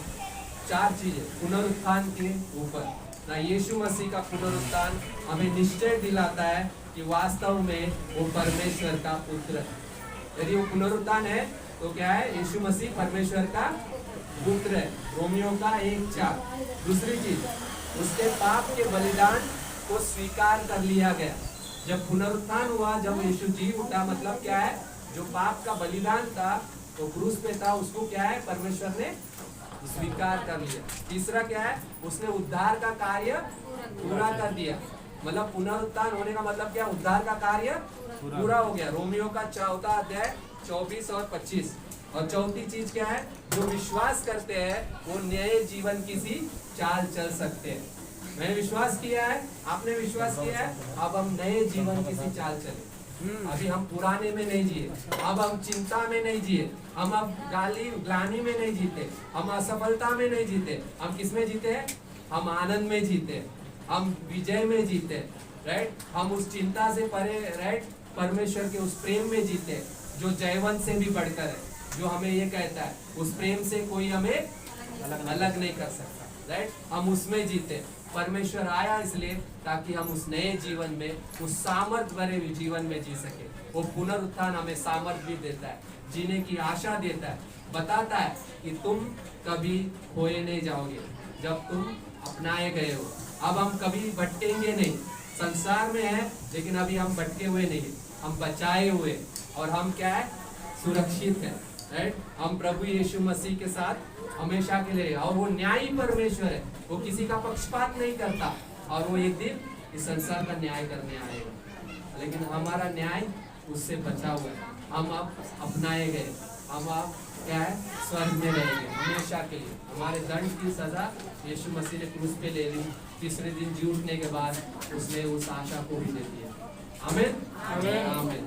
4 चीजें पुनरुत्थान के ऊपर ना, यीशु मसीह का पुनरुत्थान हमें निश्चय दिलाता है कि वास्तव में वो परमेश्वर का पुत्र है। यदि वो पुनरुत्थान है तो क्या है? यीशु मसीह परमेश्वर का पुत्र है, रोमियो का 1:4। दूसरी चीज, उसके पाप के बलिदान को स्वीकार कर लिया गया। जब पुनरुत्थान हुआ, जब यीशु जी उठा, मतलब क्या है? जो पाप का बलिदान था वो क्रूस पे था, उसको क्या है? परमेश्वर ने स्वीकार कर लिया। तीसरा क्या है? उसने उद्धार का कार्य पूरा कर दिया। मतलब पुनरुत्थान होने का मतलब क्या? उद्धार का कार्य पूरा हो गया। रोमियो का 4 अध्याय 24 और 25। और चौथी चीज क्या है? जो विश्वास करते हैं वो नए जीवन की सी चाल चल सकते हैं। मैंने विश्वास किया है, आपने विश्वास किया है, अब हम नए जीवन की सी चाल चले। अभी हम पुराने में नहीं जिए, अब हम चिंता में नहीं जिए, हम अब ग्लानि में नहीं जीते, हम असफलता में नहीं जीते, हम किस में जीते हैं? हम आनंद में जीते, हम विजय में जीते, राइट। हम उस चिंता से परे, राइट, परमेश्वर के उस प्रेम में जीते जो जयवंत से भी बढ़कर है, जो हमें ये कहता है उस प्रेम से कोई हमें अलग नहीं कर सकता, राइट। हम उसमें जीते। परमेश्वर आया इसलिए ताकि हम उस नए जीवन में, उस सामर्थ भरे जीवन में जी सके। वो पुनरुत्थान हमें सामर्थ भी देता है, जीने की आशा देता है, बताता है कि तुम कभी खोए नहीं जाओगे जब तुम अपनाए गए हो। अब हम कभी भटकेंगे नहीं, संसार में है लेकिन अभी हम भटके हुए नहीं, हम बचाए हुए, और हम क्या है? सुरक्षित है, राइट। हम प्रभु यीशु मसीह के साथ हमेशा के लिए। और वो न्यायी परमेश्वर है, वो किसी का पक्षपात नहीं करता, और वो एक दिन इस संसार का न्याय करने आएगा। लेकिन हमारा न्याय उससे बचा हुआ है, हम अब अपनाए गए, हम अब क्या है? स्वर्ग में रहेंगे हमेशा के लिए। हमारे दंड की सजा यीशु मसीह ने क्रूस पे ले ली, तीसरे दिन जी उठने के बाद उसने उस आशा को भी दे दिया। आमीन, आमीन, आमीन।